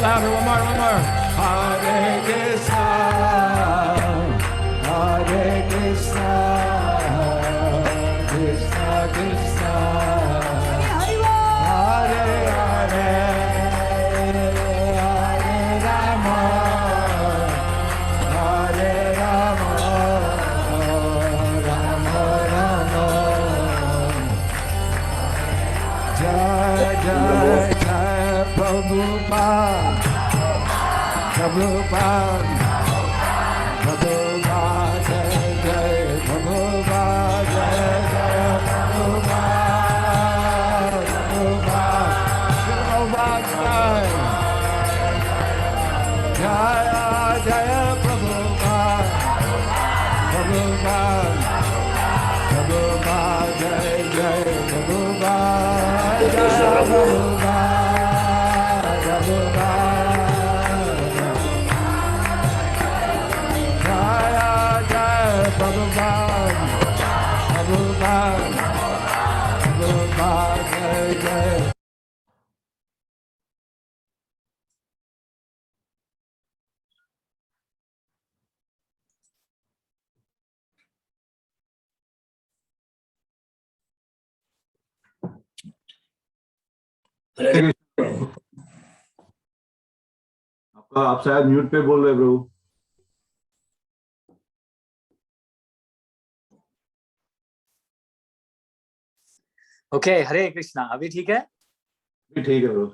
louder, one more. Hare Krishna, Hare Krishna, Krishna Krishna, Hari Bol. Hare Hare, Hare Rama, Hare Rama, Rama Rama. Jai Jai Jai Prabhupada, Prabhupada, Prabhupada, Jai Jai Prabhupada, Jai Jai Prabhupada, Prabhupada, Jai Jai Prabhupada, Prabhupada, Prabhupada, Jai Jai Prabhupada, Jai Prabhupada, Prabhupada. Prabhupada, Prabhupada, Prabhupada, Jai Jai. आप शायद mute पे बोल रहे प्रभु। Okay, हरे कृष्णा। अभी ठीक है? ठीक है प्रभु।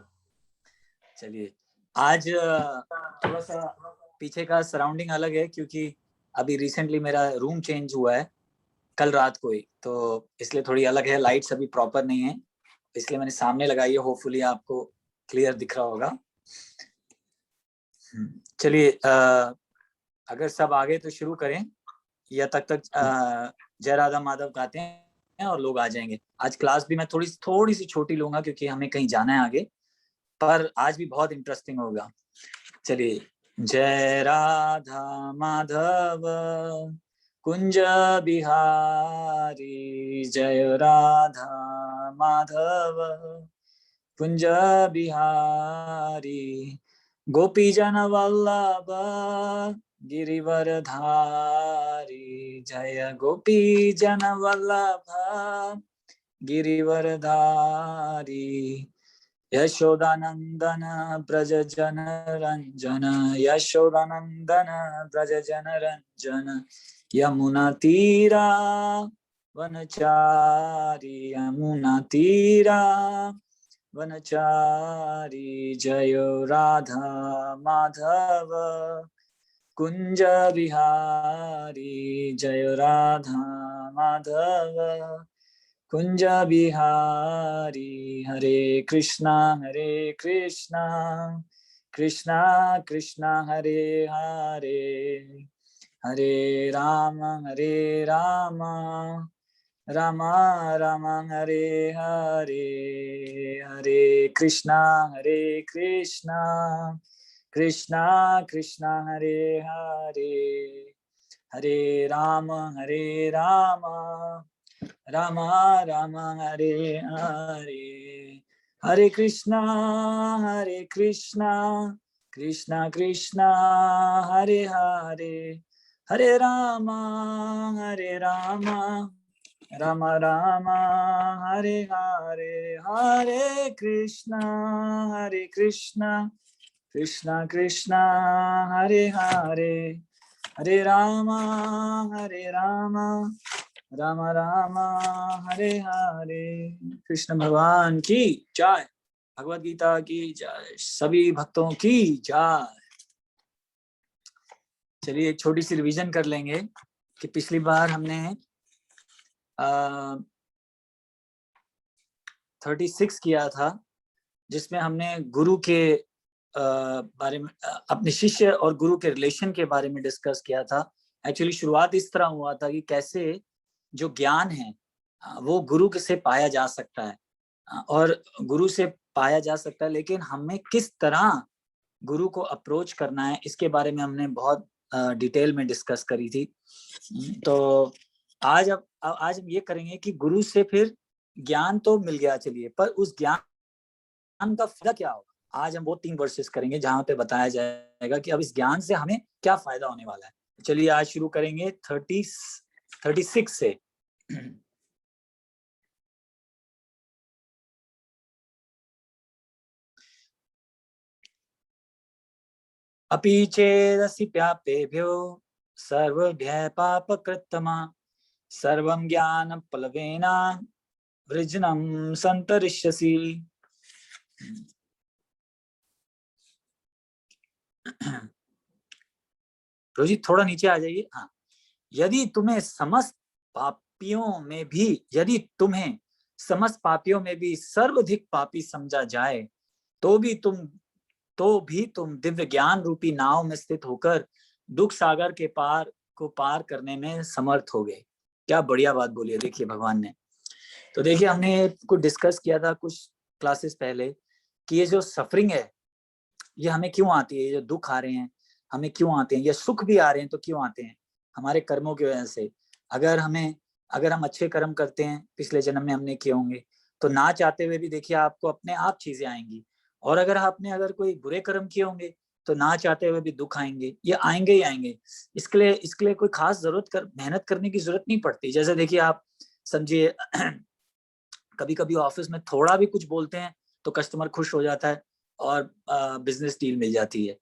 चलिए, आज थोड़ा सा पीछे का सराउंडिंग अलग है क्योंकि अभी रिसेंटली मेरा रूम चेंज हुआ है कल रात को ही, तो इसलिए थोड़ी अलग है। लाइट्स अभी प्रॉपर नहीं है, इसलिए मैंने सामने लगाई है। होपफुली आपको क्लियर दिख रहा होगा। चलिए, अगर सब आगे तो शुरू करें, या तक जय राधा माधव गाते हैं और लोग आ जाएंगे। आज क्लास भी मैं थोड़ी सी छोटी लूंगा क्योंकि हमें कहीं जाना है आगे, पर आज भी बहुत इंटरेस्टिंग होगा। चलिए, जय राधा माधव कुंज बिहारी, जय राधा माधव कुंज बिहारी, गोपी जन वल्लभ गिरिवरधारी, जय गोपी जन वल्लभ गिरिवरधारी, यशोदानंदन ब्रज जन रंजन, यशोदानंदन ब्रज जन रंजन, यमुना तीरा वनचारी, यमुना तीरा वनचारी, जय राधा माधव कुंज बिहारी, जय राधा माधव कुंज बिहारी, हरे कृष्णा कृष्णा कृष्णा हरे हरे, हरे राम राम राम हरे हरे, हरे कृष्णा कृष्णा कृष्णा हरे हरे, हरे राम राम राम हरे हरे, हरे कृष्णा कृष्णा कृष्णा हरे हरे, हरे राम राम राम हरे हरे, हरे कृष्णा कृष्णा कृष्णा हरे हरे, हरे राम राम राम हरे हरे। कृष्ण भगवान की जय, भगवद गीता की जय, सभी भक्तों की जय। चलिए, एक छोटी सी रिवीजन कर लेंगे कि पिछली बार हमने 36 किया था, जिसमें हमने गुरु के बारे में, अपने शिष्य और गुरु के रिलेशन के बारे में डिस्कस किया था। एक्चुअली शुरुआत इस तरह हुआ था कि कैसे जो ज्ञान है वो गुरु से पाया जा सकता है, और गुरु से पाया जा सकता है, लेकिन हमें किस तरह गुरु को अप्रोच करना है इसके बारे में हमने बहुत डिटेल में डिस्कस करी थी। तो आज हम ये करेंगे कि गुरु से फिर ज्ञान तो मिल गया, चलिए, पर उस ज्ञान का फायदा क्या होगा। आज हम वो 3 वर्सेस करेंगे जहां पे बताया जाएगा कि अब इस ज्ञान से हमें क्या फायदा होने वाला है। चलिए, आज शुरू करेंगे 36 से। अपि चेदसि प्यापेभ्यो सर्वभ्यः पापकृत्तमा सर्वं ज्ञानप्लवेन वृजनं संतरिष्यसि। रोजी थोड़ा नीचे आ जाइए। हाँ, यदि तुम्हें समस्त पापियों में भी सर्वाधिक पापी समझा जाए तो भी तुम दिव्य ज्ञान रूपी नाव में स्थित होकर दुख सागर के पार करने में समर्थ हो गए। क्या बढ़िया बात बोली है देखिए भगवान ने। तो देखिए हमने कुछ डिस्कस किया था कुछ क्लासेस पहले कि ये जो सफरिंग है ये हमें क्यों आती है, ये जो दुख आ रहे हैं हमें क्यों आते हैं, ये सुख भी आ रहे हैं तो क्यों आते हैं, हमारे कर्मों की वजह से। अगर हम अच्छे कर्म करते हैं पिछले जन्म में हमने किए होंगे तो ना चाहते हुए भी देखिए आपको अपने आप चीजें आएंगी। और अगर कोई बुरे कर्म किए होंगे तो ना चाहते हुए भी दुख आएंगे, ये आएंगे ही आएंगे। इसके लिए कोई खास मेहनत करने की जरूरत नहीं पड़ती। जैसे देखिए आप समझिए कभी कभी ऑफिस में थोड़ा भी कुछ बोलते हैं तो कस्टमर खुश हो जाता है और बिजनेस डील मिल जाती है।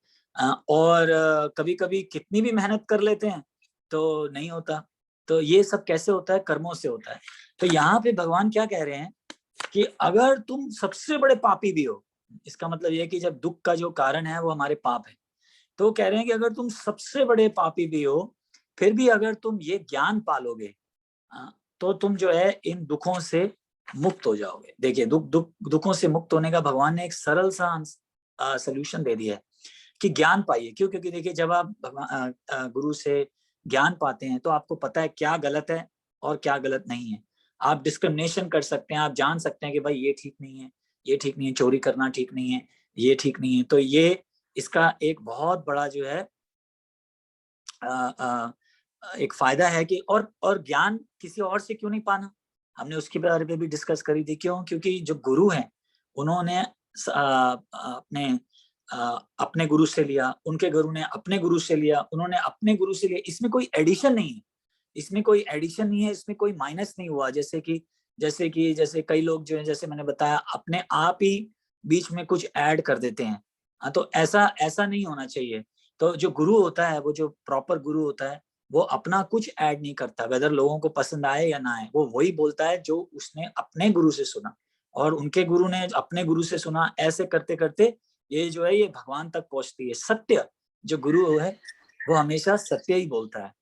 और कभी कभी कितनी भी मेहनत कर लेते हैं तो नहीं होता। तो ये सब कैसे होता है, कर्मों से होता है। तो यहाँ पे भगवान क्या कह रहे हैं कि अगर तुम सबसे बड़े पापी भी हो, इसका मतलब ये है कि जब दुख का जो कारण है वो हमारे पाप है, तो कह रहे हैं कि अगर तुम सबसे बड़े पापी भी हो फिर भी अगर तुम ये ज्ञान पालोगे तो तुम जो है इन दुखों से मुक्त हो जाओगे। देखिए दुखों से मुक्त होने का भगवान ने एक सरल सा सॉल्यूशन दे दिया है कि ज्ञान पाइए। क्यों? क्योंकि देखिए जब आप गुरु से ज्ञान पाते हैं तो आपको पता है क्या गलत है और क्या गलत नहीं है। आप डिस्क्रिमिनेशन कर सकते हैं, आप जान सकते हैं कि भाई ये ठीक नहीं है, ये ठीक नहीं है, चोरी करना ठीक नहीं है, ये ठीक नहीं है। तो ये इसका एक बहुत बड़ा जो है एक फायदा है कि और ज्ञान किसी और से क्यों नहीं पाना, हमने उसके बारे में भी डिस्कस करी थी। क्यों? क्योंकि जो गुरु हैं उन्होंने अपने गुरु से लिया, उनके गुरु ने अपने गुरु से लिया, उन्होंने अपने गुरु से लिया। इसमें कोई एडिशन नहीं है, इसमें कोई माइनस नहीं हुआ। जैसे कई लोग जो है जैसे मैंने बताया अपने आप ही बीच में कुछ ऐड कर देते हैं। हाँ, तो ऐसा नहीं होना चाहिए। तो जो गुरु होता है, वो जो प्रॉपर गुरु होता है, वो अपना कुछ ऐड नहीं करता। वेदर लोगों को पसंद आए या ना आए, वो वही बोलता है जो उसने अपने गुरु से सुना और उनके गुरु ने अपने गुरु से सुना। ऐसे करते करते ये जो है ये भगवान तक पहुंचती है। सत्य जो गुरु है वो हमेशा सत्य ही बोलता है।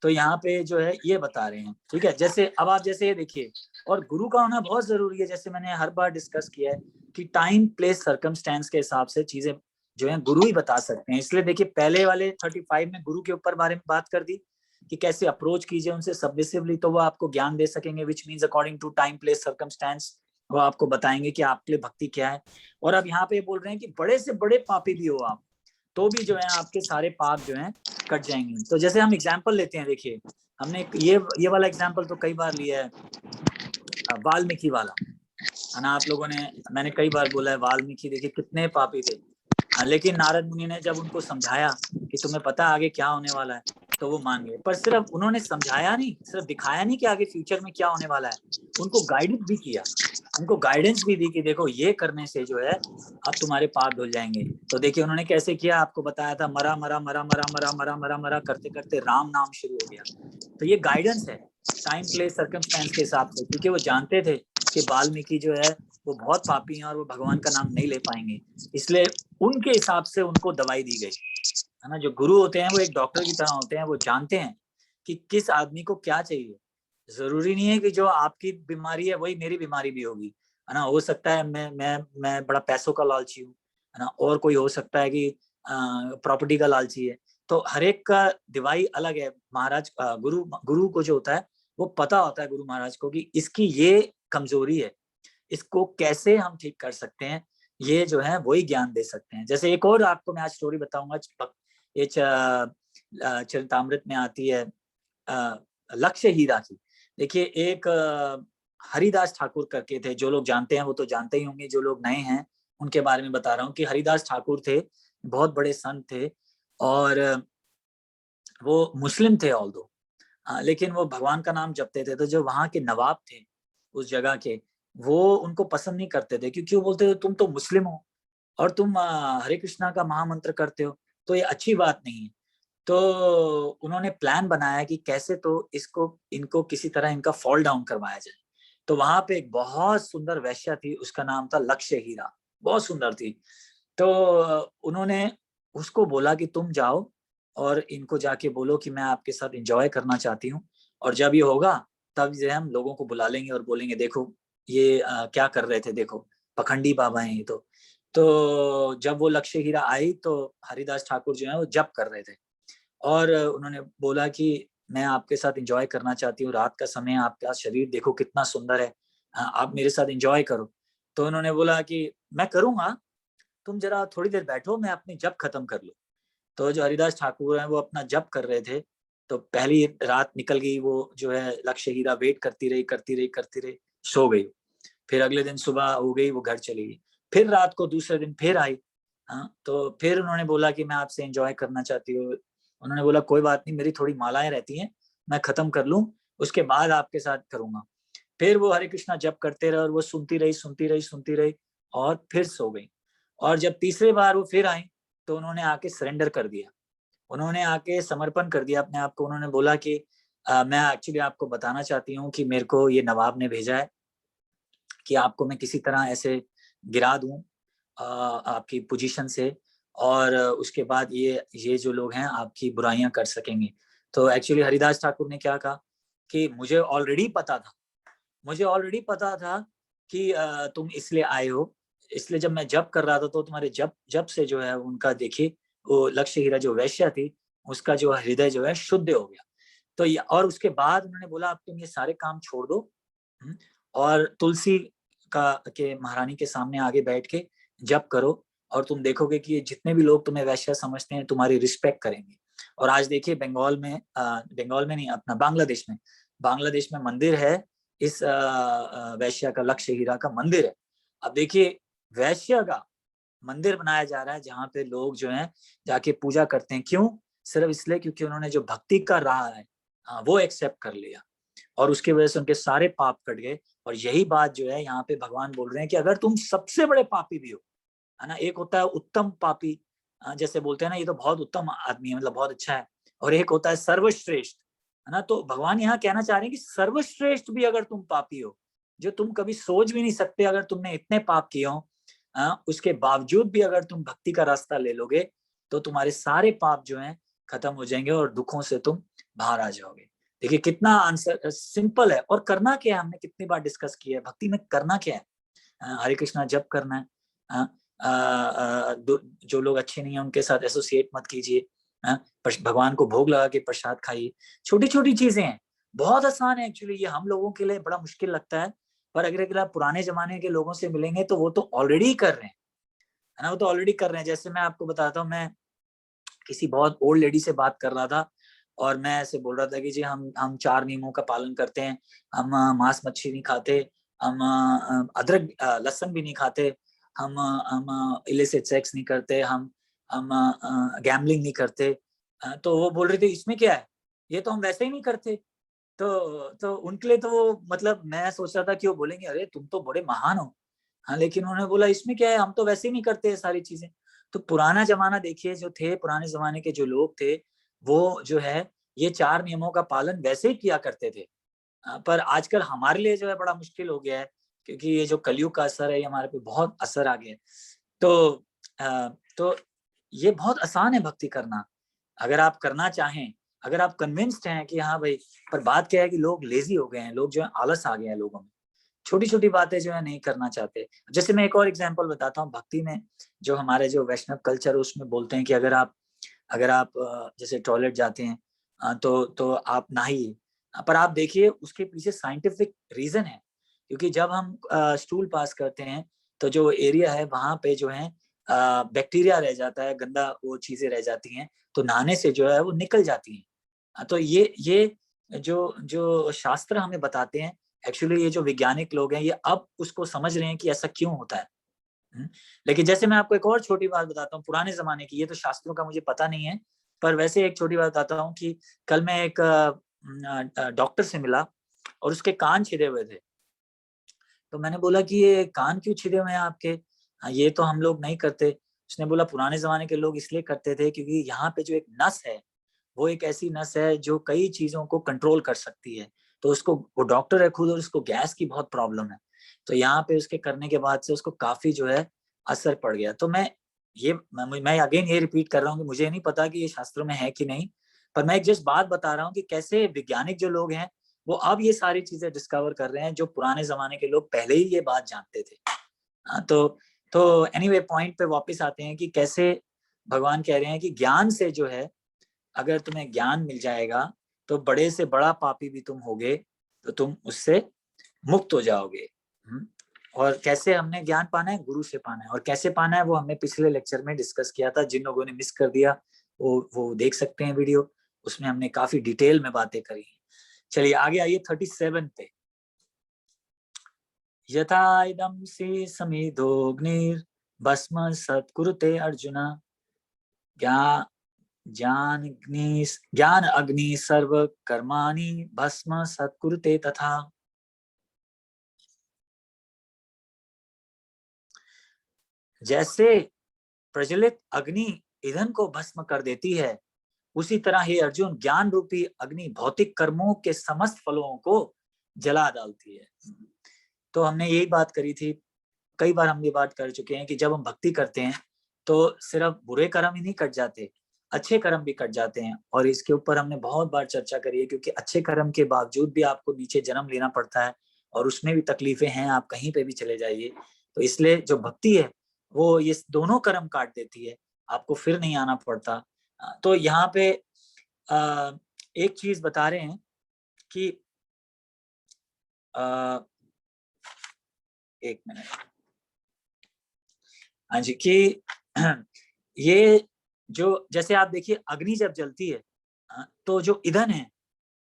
तो यहाँ पे जो है ये बता रहे हैं, ठीक है। जैसे ये देखिए, और गुरु का होना बहुत जरूरी है। जैसे मैंने हर बार डिस्कस किया है कि टाइम प्लेस सर्कमस्टेंस के हिसाब से चीजें जो है गुरु ही बता सकते हैं। इसलिए देखिए पहले वाले 35 में गुरु के ऊपर बारे में बात कर दी कि कैसे अप्रोच कीजिए उनसे सबमिसिवली, तो वो आपको ज्ञान दे सकेंगे, which means according to time place circumstance वो आपको बताएंगे कि आपके लिए भक्ति क्या है। और अब यहाँ पे बोल रहे हैं कि बड़े से बड़े पापी भी हो आप तो भी जो है आपके सारे पाप जो है कट जाएंगे। तो जैसे हम एग्जाम्पल लेते हैं, देखिए हमने ये वाला एग्जाम्पल तो कई बार लिया है, वाल्मीकि वाला, है ना। आप लोगों ने, मैंने कई बार बोला है वाल्मीकि देखिए कितने पापी थे, लेकिन नारद मुनि ने जब उनको समझाया कि तुम्हें पता आगे क्या होने वाला है तो वो मान गए। पर सिर्फ उन्होंने समझाया नहीं, सिर्फ दिखाया नहीं कि आगे फ्यूचर में क्या होने वाला है, उनको गाइड भी किया, उनको गाइडेंस भी दी कि देखो ये करने से जो है अब तुम्हारे पाप धुल जाएंगे। तो देखिए उन्होंने कैसे किया, आपको बताया था, मरा मरा मरा मरा मरा मरा मरा मरा करते करते राम नाम शुरू हो गया। तो ये गाइडेंस है टाइम प्लेस सर्कमस्टेंस के हिसाब से, क्योंकि वो जानते थे कि वाल्मीकि जो है वो बहुत पापी हैं और वो भगवान का नाम नहीं ले पाएंगे, इसलिए उनके हिसाब से उनको दवाई दी गई, है ना। जो गुरु होते हैं वो एक डॉक्टर की तरह होते हैं, वो जानते हैं कि किस आदमी को क्या चाहिए। जरूरी नहीं है कि जो आपकी बीमारी है वही मेरी बीमारी भी होगी, है ना। हो सकता है मैं बड़ा पैसों का लालची हूँ, है ना, और कोई हो सकता है कि प्रॉपर्टी का लालची है। तो हर एक का दवाई अलग है। महाराज गुरु को जो होता है वो पता होता है गुरु महाराज को कि इसकी ये कमजोरी है, इसको कैसे हम ठीक कर सकते हैं, ये जो है वही ज्ञान दे सकते हैं। जैसे एक और आपको मैं आज स्टोरी बताऊंगा, ये चरितामृत में आती है लक्ष्य हीरा की। देखिए एक हरिदास ठाकुर करके थे, जो लोग जानते हैं वो तो जानते ही होंगे, जो लोग नए हैं उनके बारे में बता रहा हूँ कि हरिदास ठाकुर थे, बहुत बड़े संत थे और वो मुस्लिम थे ऑल्दो, लेकिन वो भगवान का नाम जपते थे। तो जो वहां के नवाब थे उस जगह के, वो उनको पसंद नहीं करते थे, क्योंकि वो बोलते थे तुम तो मुस्लिम हो और तुम हरे कृष्णा का महामंत्र करते हो, तो ये अच्छी बात नहीं है। तो उन्होंने प्लान बनाया कि कैसे तो इनको किसी तरह इनका फॉल डाउन करवाया जाए। तो वहां पे एक बहुत सुंदर वेश्या थी, उसका नाम था लक्ष्य हीरा, बहुत सुंदर थी। तो उन्होंने उसको बोला कि तुम जाओ और इनको जाके बोलो कि मैं आपके साथ एंजॉय करना चाहती हूँ, और जब ये होगा तब जो है हम लोगों को बुला लेंगे और बोलेंगे देखो ये क्या कर रहे थे, देखो पखंडी बाबा हैं ये तो जब वो लक्ष्य हीरा आई तो हरिदास ठाकुर जो है वो जप कर रहे थे, और उन्होंने बोला कि मैं आपके साथ एंजॉय करना चाहती हूँ, रात का समय, आपका शरीर देखो कितना सुंदर है, आप मेरे साथ एंजॉय करो। तो उन्होंने बोला कि मैं करूंगा, तुम जरा थोड़ी देर बैठो, मैं अपनी जप खत्म कर लूं। तो जो हरिदास ठाकुर हैं वो अपना जप कर रहे थे, तो पहली रात निकल गई, वो जो है लक्ष्य हीरा वेट करती रही, सो गई। फिर अगले दिन सुबह हो गई, वो घर चली गई। फिर रात को दूसरे दिन फिर आई, हाँ, तो फिर उन्होंने बोला कि मैं आपसे एंजॉय करना चाहती हूँ। उन्होंने बोला कोई बात नहीं, मेरी थोड़ी मालाएं रहती हैं, मैं खत्म कर लूं, उसके बाद आपके साथ करूंगा। फिर वो हरे कृष्णा जप करते रहे और वो सुनती रही और फिर सो गई। और जब तीसरी बार वो फिर आई तो उन्होंने आके सरेंडर कर दिया, उन्होंने आके समर्पण कर दिया अपने आप को। उन्होंने बोला कि मैं एक्चुअली आपको बताना चाहती हूँ कि मेरे को ये नवाब ने भेजा है कि आपको मैं किसी तरह ऐसे गिरा दूं आपकी पोजीशन से, और उसके बाद ये जो लोग हैं आपकी बुराइयां कर सकेंगे। तो एक्चुअली हरिदास ठाकुर ने क्या कहा कि मुझे ऑलरेडी पता था कि तुम इसलिए आए हो, इसलिए जब मैं जप कर रहा था तो तुम्हारे जप जप से जो है उनका देखिए वो लक्ष्य हीरा जो वैश्या थी उसका जो हृदय जो है शुद्ध हो गया। तो ये, और उसके बाद उन्होंने बोला अब तुम ये सारे काम छोड़ दो, और तुलसी का के महारानी के सामने आगे बैठ के जप करो, और तुम देखोगे कि ये जितने भी लोग तुम्हें वैश्या समझते हैं तुम्हारी रिस्पेक्ट करेंगे। और आज देखिए बंगाल में नहीं, अपना बांग्लादेश में मंदिर है, इस वैश्या का, लक्ष्य हीरा का मंदिर है। अब देखिए वैश्या का मंदिर बनाया जा रहा है जहाँ पे लोग जो हैं जाके पूजा करते हैं। क्यों? सिर्फ इसलिए क्योंकि उन्होंने जो भक्ति का राह है वो एक्सेप्ट कर लिया, और उसकी वजह से उनके सारे पाप कट गए। और यही बात जो है यहाँ पे भगवान बोल रहे हैं कि अगर तुम सबसे बड़े पापी भी हो, है ना, एक होता है उत्तम पापी, जैसे बोलते हैं ना ये तो बहुत उत्तम आदमी है, मतलब बहुत अच्छा है, और एक होता है सर्वश्रेष्ठ, है ना। तो भगवान यहाँ कहना चाह रहे हैं कि सर्वश्रेष्ठ भी अगर तुम पापी हो, जो तुम कभी सोच भी नहीं सकते, अगर तुमने इतने पाप किए हो, उसके बावजूद भी अगर तुम भक्ति का रास्ता ले लोगे तो तुम्हारे सारे पाप जो हैं खत्म हो जाएंगे और दुखों से तुम बाहर आ जाओगे। देखिए कितना आंसर सिंपल है, और करना क्या है, हमने कितनी बार डिस्कस किया है भक्ति में करना क्या है। हरे कृष्णा जप करना है, जो लोग अच्छे नहीं है उनके साथ एसोसिएट मत कीजिए, भगवान को भोग लगा के प्रसाद खाइए। छोटी छोटी चीजें हैं, बहुत आसान है एक्चुअली, ये हम लोगों के लिए बड़ा मुश्किल लगता है, पर अगर आप पुराने जमाने के लोगों से मिलेंगे तो वो तो ऑलरेडी कर रहे हैं, है ना, वो तो ऑलरेडी कर रहे हैं। जैसे मैं आपको बताता हूँ, मैं किसी बहुत ओल्ड लेडी से बात कर रहा था और मैं ऐसे बोल रहा था कि जी हम 4 नियमों का पालन करते हैं, हम मांस मच्छी नहीं खाते, हम अदरक लहसुन भी नहीं खाते, हम इलिसिट सेक्स नहीं करते, हम गैम्बलिंग नहीं करते। तो वो बोल रही थी इसमें क्या है, ये तो हम वैसे ही नहीं करते। तो उनके लिए तो वो, मतलब मैं सोच रहा था कि वो बोलेंगे अरे तुम तो बड़े महान हो, हाँ, लेकिन उन्होंने बोला इसमें क्या है, हम तो वैसे ही नहीं करते ये सारी चीजें। तो पुराना जमाना देखिए, जो थे पुराने जमाने के जो लोग थे वो जो है ये 4 नियमों का पालन वैसे ही किया करते थे। पर आजकल हमारे लिए जो है बड़ा मुश्किल हो गया है, क्योंकि ये जो कलयुग का असर है ये हमारे पे बहुत असर आ गया है। तो ये बहुत आसान है भक्ति करना, अगर आप करना चाहें, अगर आप कन्विंस्ड हैं कि हाँ भाई। पर बात क्या है कि लोग लेजी हो गए हैं, लोग जो है आलस आ गया है लोगों में, छोटी छोटी बातें जो है नहीं करना चाहते। जैसे मैं एक और एग्जांपल बताता हूँ, भक्ति में जो हमारे जो वैष्णव कल्चर उसमें बोलते हैं कि अगर आप जैसे टॉयलेट जाते हैं तो आप नहाइए, पर आप देखिए उसके पीछे साइंटिफिक रीजन है, क्योंकि जब हम स्टूल पास करते हैं तो जो एरिया है वहां पे जो है बैक्टीरिया रह जाता है, गंदा वो चीजें रह जाती हैं, तो नहाने से जो है वो निकल जाती हैं। तो ये जो जो शास्त्र हमें बताते हैं, एक्चुअली ये जो वैज्ञानिक लोग हैं ये अब उसको समझ रहे हैं कि ऐसा क्यों होता है। लेकिन जैसे मैं आपको एक और छोटी बात बताता हूँ पुराने जमाने की, ये तो शास्त्रों का मुझे पता नहीं है, पर वैसे एक छोटी बात बताता हूँ कि कल मैं एक डॉक्टर से मिला और उसके कान छिदे हुए थे। तो मैंने बोला कि ये कान क्यों छिदे हुए हैं आपके, ये तो हम लोग नहीं करते। उसने बोला पुराने जमाने के लोग इसलिए करते थे क्योंकि यहाँ पे जो एक नस है वो एक ऐसी नस है जो कई चीजों को कंट्रोल कर सकती है। तो उसको, वो डॉक्टर है खुद और उसको गैस की बहुत प्रॉब्लम है, तो यहाँ पे उसके करने के बाद से उसको काफी जो है असर पड़ गया। तो मैं अगेन ये रिपीट कर रहा हूँ कि मुझे नहीं पता कि ये शास्त्रों में है कि नहीं, पर मैं एक जस्ट बात बता रहा हूँ कि कैसे वैज्ञानिक जो लोग हैं वो अब ये सारी चीजें डिस्कवर कर रहे हैं जो पुराने जमाने के लोग पहले ही ये बात जानते थे। तो एनीवे पॉइंट पे वापस आते हैं कि कैसे भगवान कह रहे हैं कि ज्ञान से जो है, अगर तुम्हें ज्ञान मिल जाएगा तो बड़े से बड़ा पापी भी तुम होगे तो तुम उससे मुक्त हो जाओगे। और कैसे हमने ज्ञान पाना है, गुरु से पाना है। और कैसे पाना है वो हमने पिछले लेक्चर में डिस्कस किया था। जिन लोगों ने मिस कर दिया वो देख सकते हैं वीडियो, उसमें हमने काफी डिटेल में बातें करी। चलिए आगे आइए 37 पे। यथा इदं से समिधोग्निर भस्म सत्कुरुते अर्जुन ज्ञान अग्नि सर्व कर्माणि भस्म सत्कुरुते तथा। जैसे प्रज्वलित अग्नि ईंधन को भस्म कर देती है, उसी तरह हे अर्जुन ज्ञान रूपी अग्नि भौतिक कर्मों के समस्त फलों को जला डालती है। तो हमने यही बात करी थी, कई बार हम ये बात कर चुके हैं कि जब हम भक्ति करते हैं तो सिर्फ बुरे कर्म ही नहीं कट जाते, अच्छे कर्म भी कट जाते हैं। और इसके ऊपर हमने बहुत बार चर्चा करी है, क्योंकि अच्छे कर्म के बावजूद भी आपको नीचे जन्म लेना पड़ता है और उसमें भी तकलीफें हैं, आप कहीं पे भी चले जाइए। तो इसलिए जो भक्ति है वो ये दोनों कर्म काट देती है, आपको फिर नहीं आना पड़ता। तो यहाँ पे एक चीज बता रहे हैं कि एक मिनट, हाँ जी, कि ये जो जैसे आप देखिए अग्नि जब जलती है तो जो ईंधन है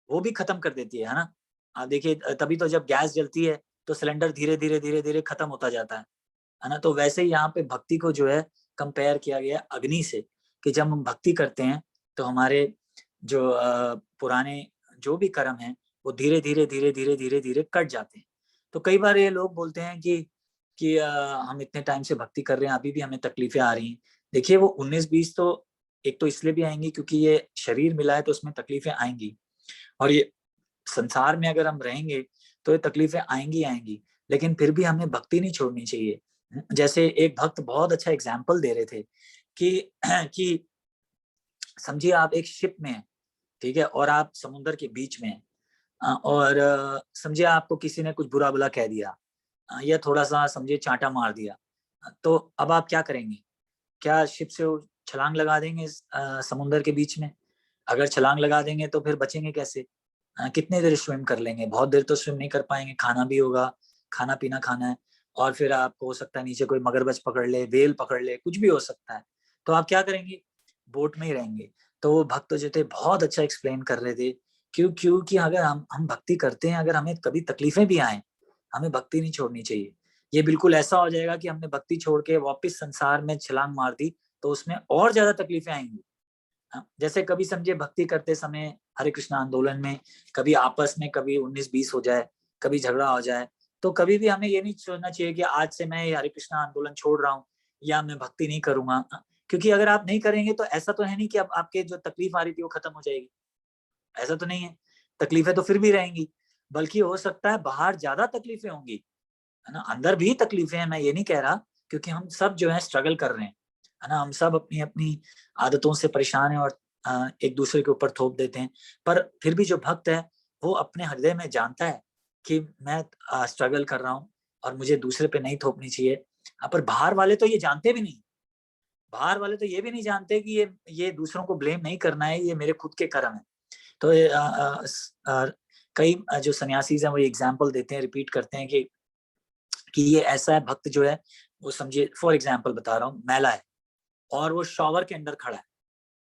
वो भी खत्म कर देती है ना। आप देखिए तभी तो जब गैस जलती है तो सिलेंडर धीरे धीरे धीरे धीरे खत्म होता जाता है ना। तो वैसे ही यहाँ पे भक्ति को जो है कंपेयर किया गया अग्नि से, कि जब हम भक्ति करते हैं तो हमारे जो पुराने जो भी कर्म है वो धीरे धीरे धीरे धीरे धीरे धीरे कट जाते हैं। तो कई बार ये लोग बोलते हैं कि हम इतने टाइम से भक्ति कर रहे हैं अभी भी हमें तकलीफें आ रही हैं। देखिए वो 19-20 तो एक तो इसलिए भी आएंगी क्योंकि ये शरीर मिला है तो उसमें तकलीफें आएंगी, और ये संसार में अगर हम रहेंगे तो ये तकलीफें आएंगी आएंगी, लेकिन फिर भी हमें भक्ति नहीं छोड़नी चाहिए। जैसे एक भक्त बहुत अच्छा एग्जाम्पल दे रहे थे कि समझिए आप एक शिप में हैं, ठीक है, और आप समुद्र के बीच में हैं, और समझिए आपको किसी ने कुछ बुरा भला कह दिया या थोड़ा सा समझिए चांटा मार दिया, तो अब आप क्या करेंगे? क्या शिप से छलांग लगा देंगे समुद्र के बीच में? अगर छलांग लगा देंगे तो फिर बचेंगे कैसे? कितने देर स्विम कर लेंगे? बहुत देर तो स्विम नहीं कर पाएंगे, खाना भी होगा, खाना पीना खाना है, और फिर आपको हो सकता है नीचे कोई मगरमच्छ पकड़ ले, व्हेल पकड़ ले, कुछ भी हो सकता है। तो आप क्या करेंगे? बोट में ही रहेंगे। तो वो भक्त जो थे बहुत अच्छा एक्सप्लेन कर रहे थे, क्योंकि अगर हम भक्ति करते हैं, अगर हमें कभी तकलीफें भी आए, हमें भक्ति नहीं छोड़नी चाहिए। ये बिल्कुल ऐसा हो जाएगा कि हमने भक्ति छोड़ के वापस संसार में छलांग मार दी तो उसमें और ज्यादा तकलीफें आएंगी। जैसे कभी समझिए भक्ति करते समय हरे कृष्ण आंदोलन में कभी आपस में कभी 19-20 हो जाए, कभी झगड़ा हो जाए, तो कभी भी हमें ये नहीं सोचना चाहिए कि आज से मैं हरे कृष्ण आंदोलन छोड़ रहा हूँ या मैं भक्ति नहीं करूंगा। क्योंकि अगर आप नहीं करेंगे तो ऐसा तो है नहीं कि अब आपके जो तकलीफ आ रही थी वो खत्म हो जाएगी, ऐसा तो नहीं है। तकलीफें तो फिर भी रहेंगी, बल्कि हो सकता है बाहर ज्यादा तकलीफें होंगी, है ना। अंदर भी तकलीफें हैं, मैं ये नहीं कह रहा, क्योंकि हम सब जो है स्ट्रगल कर रहे हैं, है ना। हम सब अपनी अपनी आदतों से परेशान हैं और एक दूसरे के ऊपर थोप देते हैं। पर फिर भी जो भक्त है वो अपने हृदय में जानता है कि मैं स्ट्रगल कर रहा हूँ और मुझे दूसरे पे नहीं थोपनी चाहिए। पर बाहर वाले तो ये जानते भी नहीं, बाहर वाले तो ये भी नहीं जानते कि ये दूसरों को ब्लेम नहीं करना है, ये मेरे खुद के कर्म है। तो कई जो सन्यासी हैं वो एग्जाम्पल देते हैं, रिपीट करते हैं कि ये ऐसा है भक्त जो है, वो समझिए फॉर एग्जाम्पल बता रहा हूँ, मैला है और वो शॉवर के अंदर खड़ा है,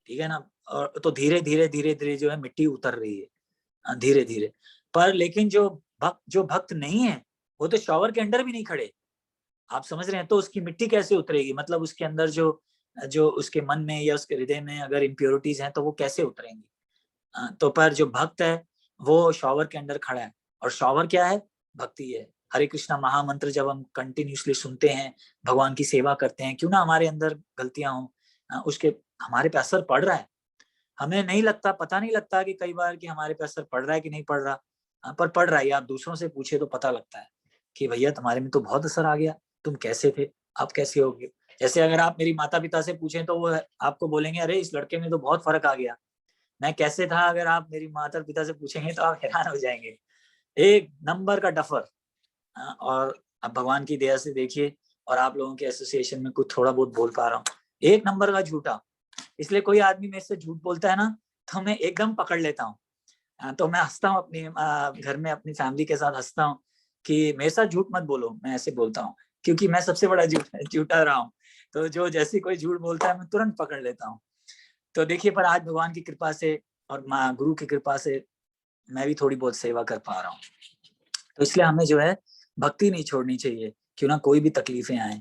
ठीक है ना, और तो धीरे धीरे धीरे धीरे जो है मिट्टी उतर रही है धीरे धीरे। पर लेकिन जो भक्त नहीं है वो तो शॉवर के अंदर भी नहीं खड़े, आप समझ रहे हैं। तो उसकी मिट्टी कैसे उतरेगी? मतलब उसके अंदर जो जो उसके मन में या उसके हृदय में अगर इम्प्योरिटीज हैं तो वो कैसे उतरेंगी? तो पर जो भक्त है वो शॉवर के अंदर खड़ा है, और शॉवर क्या है? भक्ति है। हरे कृष्णा महामंत्र जब हम कंटिन्यूसली सुनते हैं, भगवान की सेवा करते हैं, क्यों ना हमारे अंदर गलतियां हो, उसके हमारे पे असर पड़ रहा है। हमें नहीं लगता, पता नहीं लगता कि कई बार कि हमारे पे असर पड़ रहा है कि नहीं पड़ रहा, पर पड़ रहा है। आप दूसरों से पूछे तो पता लगता है कि भैया तुम्हारे में तो बहुत असर आ गया, तुम कैसे थे, आप कैसे हो गए। जैसे अगर आप मेरी माता पिता से पूछें तो वो आपको बोलेंगे अरे इस लड़के में तो बहुत फर्क आ गया। मैं कैसे था, अगर आप मेरी माता पिता से पूछेंगे तो आप हैरान हो जाएंगे, एक नंबर का डफर। और अब भगवान की दया से देखिए, और आप लोगों के एसोसिएशन में कुछ थोड़ा बहुत बोल पा रहा हूँ, एक नंबर का झूठा। इसलिए कोई आदमी मेरे से झूठ बोलता है ना, तो मैं एकदम पकड़ लेता हूँ। तो मैं हंसता हूँ अपनी घर में अपनी फैमिली के साथ हंसता हूँ कि मेरे साथ झूठ मत बोलो, मैं ऐसे बोलता हूँ क्योंकि मैं सबसे बड़ा झूठा रहा हूँ। तो जो जैसे कोई झूठ बोलता है मैं तुरंत पकड़ लेता हूँ। तो देखिए, पर आज भगवान की कृपा से और माँ गुरु की कृपा से मैं भी थोड़ी बहुत सेवा कर पा रहा हूँ। तो इसलिए हमें जो है भक्ति नहीं छोड़नी चाहिए, क्यों ना कोई भी तकलीफें आए।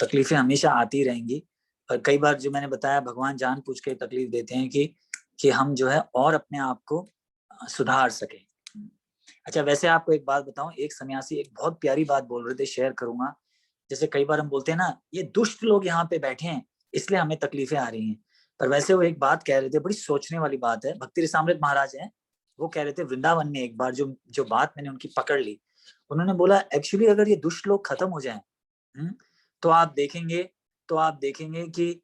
तकलीफें हमेशा आती रहेंगी, और कई बार जो मैंने बताया भगवान जानबूझ के तकलीफ देते हैं कि हम जो है और अपने आप को सुधार सके। अच्छा, वैसे आपको एक बात बताऊं, एक सन्यासी एक बहुत प्यारी बात बोल रहे थे, शेयर करूंगा। जैसे कई बार हम बोलते हैं ना, ये दुष्ट लोग यहाँ पे बैठे हैं इसलिए हमें तकलीफें आ रही हैं, पर वैसे वो एक बात कह रहे थे, बड़ी सोचने वाली बात है। भक्ति रसामृत महाराज हैं, वो कह रहे थे वृंदावन में एक बार, जो बात मैंने उनकी पकड़ ली, उन्होंने बोला एक्चुअली अगर ये दुष्ट लोग खत्म हो जाएं, तो आप देखेंगे कि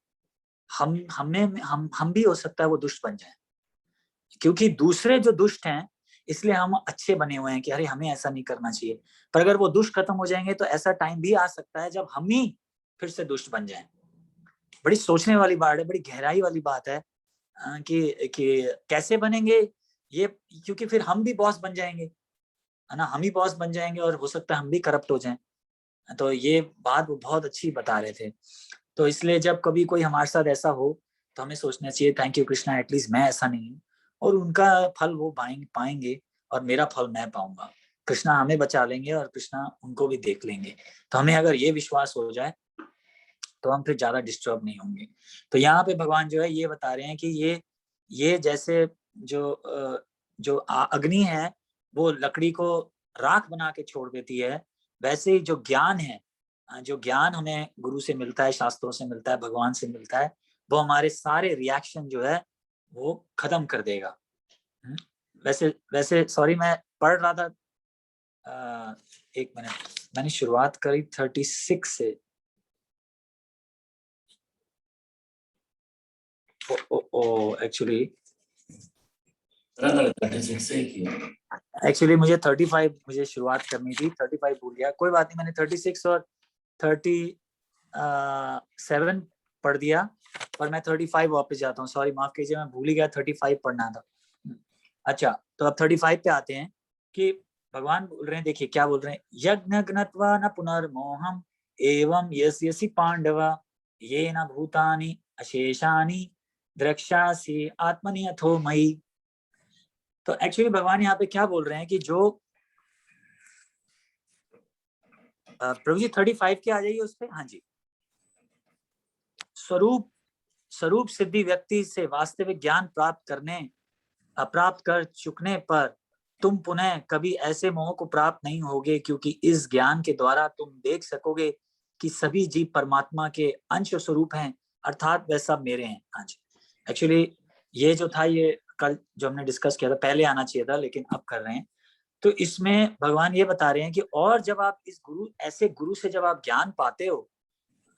हम भी हो सकता है वो दुष्ट बन जाए, क्योंकि दूसरे जो दुष्ट हैं इसलिए हम अच्छे बने हुए हैं कि अरे हमें ऐसा नहीं करना चाहिए। पर अगर वो दुष्ट खत्म हो जाएंगे तो ऐसा टाइम भी आ सकता है जब हम ही फिर से दुष्ट बन जाएं। बड़ी सोचने वाली बात है, बड़ी गहराई वाली बात है कि कैसे बनेंगे ये, क्योंकि फिर हम भी बॉस बन जाएंगे, है ना, हम ही बॉस बन जाएंगे और हो सकता है हम भी करप्ट हो जाएं। तो ये बात वो बहुत अच्छी बता रहे थे। तो इसलिए जब कभी कोई हमारे साथ ऐसा हो तो हमें सोचना चाहिए थैंक यू कृष्णा, एटलीस्ट मैं ऐसा नहीं हूँ, और उनका फल वो पाएंगे और मेरा फल मैं पाऊंगा। कृष्णा हमें बचा लेंगे और कृष्णा उनको भी देख लेंगे। तो हमें अगर ये विश्वास हो जाए तो हम फिर ज्यादा डिस्टर्ब नहीं होंगे। तो यहाँ पे भगवान जो है ये बता रहे हैं कि ये जैसे जो अग्नि है वो लकड़ी को राख बना के छोड़ देती है, वैसे ही जो ज्ञान है, जो ज्ञान हमें गुरु से मिलता है, शास्त्रों से मिलता है, भगवान से मिलता है, वो हमारे सारे रिएक्शन जो है वो खत्म कर देगा। वैसे सॉरी, मैं पढ़ रहा था, एक मिनट, मैंने शुरुआत करी 36 से। एक्चुअली मुझे 35 मुझे शुरुआत करनी थी, 35 भूल गया, कोई बात नहीं, मैंने 36 और 37 पढ़ दिया, पर मैं 35 वापस जाता हूँ, सॉरी माफ कीजिए, मैं भूल ही गया 35 पढ़ना था। अच्छा, तो अब 35 पे आते हैं कि भगवान बोल रहे हैं, देखिए क्या बोल रहे हैं, यज्ञ ज्ञत्वा न पुनर्मोहम एवं यस्य पांडवा ये न भूतानि अशेषानि द्रक्ष्यासि आत्मनि अथो मयि। तो एक्चुअली भगवान यहाँ पे क्या बोल रहे हैं कि जो प्रभु जी 35 के आ जाइए उस पे, हाँ जी, स्वरूप सिद्धि व्यक्ति से वास्तविक ज्ञान प्राप्त कर चुकने पर तुम पुनः कभी ऐसे मोह को प्राप्त नहीं होगे, क्योंकि इस ज्ञान के द्वारा तुम देख सकोगे कि सभी जीव परमात्मा के अंश स्वरूप हैं, अर्थात वह सब मेरे हैं। हाँ जी, एक्चुअली ये जो था ये कल जो हमने डिस्कस किया था, पहले आना चाहिए था लेकिन अब कर रहे हैं। तो इसमें भगवान ये बता रहे हैं कि और जब आप ऐसे गुरु से जब आप ज्ञान पाते हो,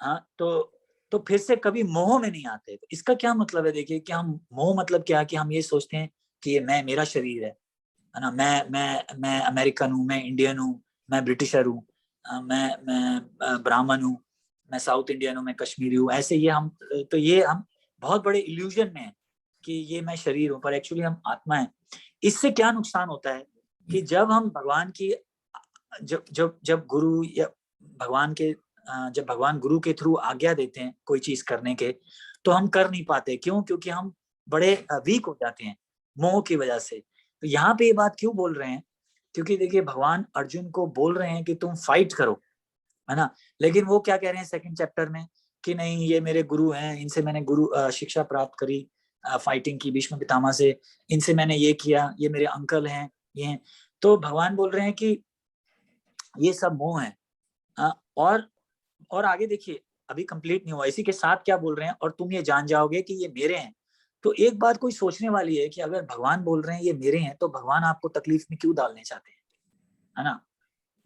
हाँ, तो फिर से कभी मोह में नहीं आते। तो इसका क्या मतलब है, देखिए कि हम मोह मतलब क्या, कि हम ये सोचते हैं कि ये मेरा शरीर है ना, मैं अमेरिकन हूँ, मैं इंडियन हूँ, मैं ब्रिटिशर हूँ, मैं ब्राह्मण हूँ, मैं साउथ इंडियन हूँ, मैं कश्मीरी हूँ, ऐसे ये हम बहुत बड़े इल्यूजन में है कि ये मैं शरीर हूँ, पर एक्चुअली हम आत्मा है। इससे क्या नुकसान होता है कि जब हम भगवान की जब गुरु या भगवान के जब भगवान गुरु के थ्रू आज्ञा देते हैं कोई चीज करने के, तो हम कर नहीं पाते। क्यों? क्योंकि हम बड़े वीक हो जाते हैं मोह की वजह से। तो यहाँ पे ये बात क्यों बोल रहे हैं, क्योंकि देखिए भगवान अर्जुन को बोल रहे हैं कि तुम फाइट करो, है ना, लेकिन वो क्या कह रहे हैं सेकंड चैप्टर में कि नहीं ये मेरे गुरु हैं, इनसे मैंने शिक्षा प्राप्त करी फाइटिंग की भीष्म पितामह से, इनसे मैंने ये किया, ये मेरे अंकल हैं, ये हैं। तो भगवान बोल रहे हैं कि ये सब मोह है। और आगे देखिए, अभी कंप्लीट नहीं हुआ, इसी के साथ क्या बोल रहे हैं, और तुम ये जान जाओगे कि ये मेरे हैं। तो एक बात कोई सोचने वाली है कि अगर भगवान बोल रहे हैं ये मेरे हैं, तो भगवान आपको तकलीफ में क्यों डालने चाहते हैं, है ना?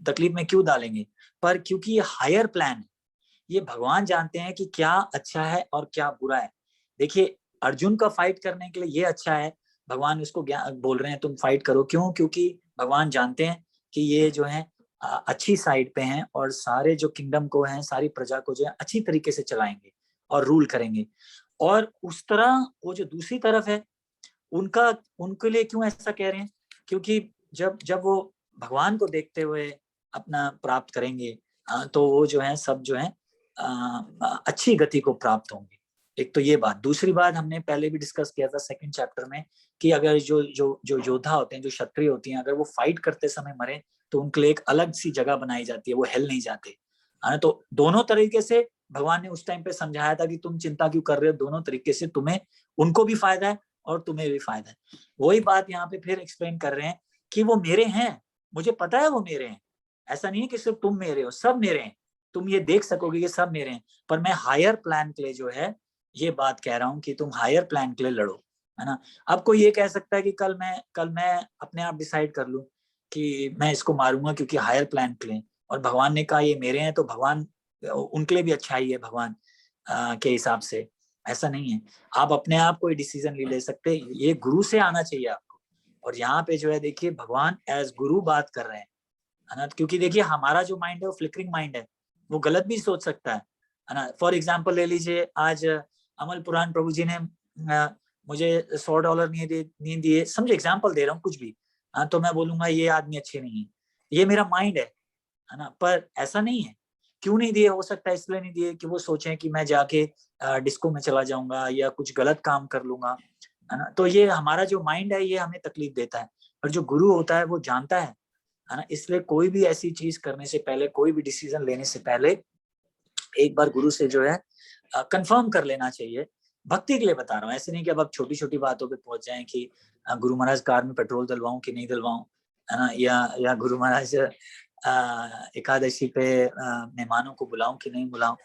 तकलीफ में क्यों डालेंगे? पर क्योंकि ये हायर प्लान है, ये भगवान जानते हैं कि क्या अच्छा है और क्या बुरा है। देखिए, अर्जुन का फाइट करने के लिए ये अच्छा है, भगवान उसको बोल रहे हैं तुम फाइट करो। क्यों? क्योंकि भगवान जानते हैं कि ये जो है अच्छी साइड पे हैं, और सारे जो किंगडम को हैं, सारी प्रजा को जो है अच्छी तरीके से चलाएंगे और रूल करेंगे। और उस तरह वो जो दूसरी तरफ है, उनका उनके लिए क्यों ऐसा कह रहे हैं? क्योंकि जब जब वो भगवान को देखते हुए अपना प्राप्त करेंगे, तो वो जो है सब जो है अच्छी गति को प्राप्त होंगे। एक तो ये बात। दूसरी बात हमने पहले भी डिस्कस किया था सेकंड चैप्टर में, कि अगर जो जो जो योद्धा होते हैं, जो क्षत्रिय होती हैं, अगर वो फाइट करते समय मरे, तो उनके लिए एक अलग सी जगह बनाई जाती है, वो हेल नहीं जाते। तो दोनों तरीके से भगवान ने उस टाइम पे समझाया था कि तुम चिंता क्यों कर रहे हो, दोनों तरीके से तुम्हें, उनको भी फायदा है और तुम्हें भी फायदा है। वही बात यहाँ पे फिर एक्सप्लेन कर रहे हैं कि वो मेरे हैं, मुझे पता है वो मेरे हैं। ऐसा नहीं है कि सिर्फ तुम मेरे हो, सब मेरे हैं। तुम ये देख सकोगे कि सब मेरे हैं, पर मैं हायर प्लान के लिए जो है ये बात कह रहा हूँ कि तुम हायर प्लान के लिए लड़ो, है ना? अब कोई ये कह सकता है कि कल मैं अपने आप डिसाइड कर लूं कि मैं इसको मारूंगा क्योंकि हायर प्लान के लिए, और भगवान ने कहा ये मेरे हैं, तो भगवान उनके लिए भी अच्छा ही है भगवान के हिसाब से। ऐसा नहीं है। आप अपने आप कोई डिसीजन नहीं ले सकते, ये गुरु से आना चाहिए आपको। और यहाँ पे जो है देखिए, भगवान एज गुरु बात कर रहे हैं, है ना? क्योंकि देखिए, हमारा जो माइंड है वो फ्लिकरिंग माइंड है, वो गलत भी सोच सकता है ना? फॉर एग्जाम्पल ले लीजिए, आज अमल पुराण प्रभु जी ने मुझे $100 नहीं दिए, समझे, एग्जाम्पल दे रहा हूँ कुछ भी, तो मैं बोलूंगा ये आदमी अच्छे नहीं है। ये मेरा माइंड है ना? पर ऐसा नहीं है। क्यों नहीं दिए? हो सकता है इसलिए नहीं दिए कि वो सोचें कि मैं जाके डिस्को में चला जाऊंगा या कुछ गलत काम कर लूंगा, है ना? तो ये हमारा जो माइंड है ये हमें तकलीफ देता है। पर जो गुरु होता है वो जानता है ना? इसलिए कोई भी ऐसी चीज करने से पहले, कोई भी डिसीजन लेने से पहले, एक बार गुरु से जो है कंफर्म कर लेना चाहिए। भक्ति के लिए बता रहा हूँ, ऐसे नहीं कि अब आप छोटी छोटी बातों पे पहुंच जाएं कि गुरु महाराज कार में पेट्रोल डलवाऊं कि नहीं डलवाऊं, है ना? या गुरु महाराज एकादशी पे मेहमानों को बुलाऊं कि नहीं बुलाऊं।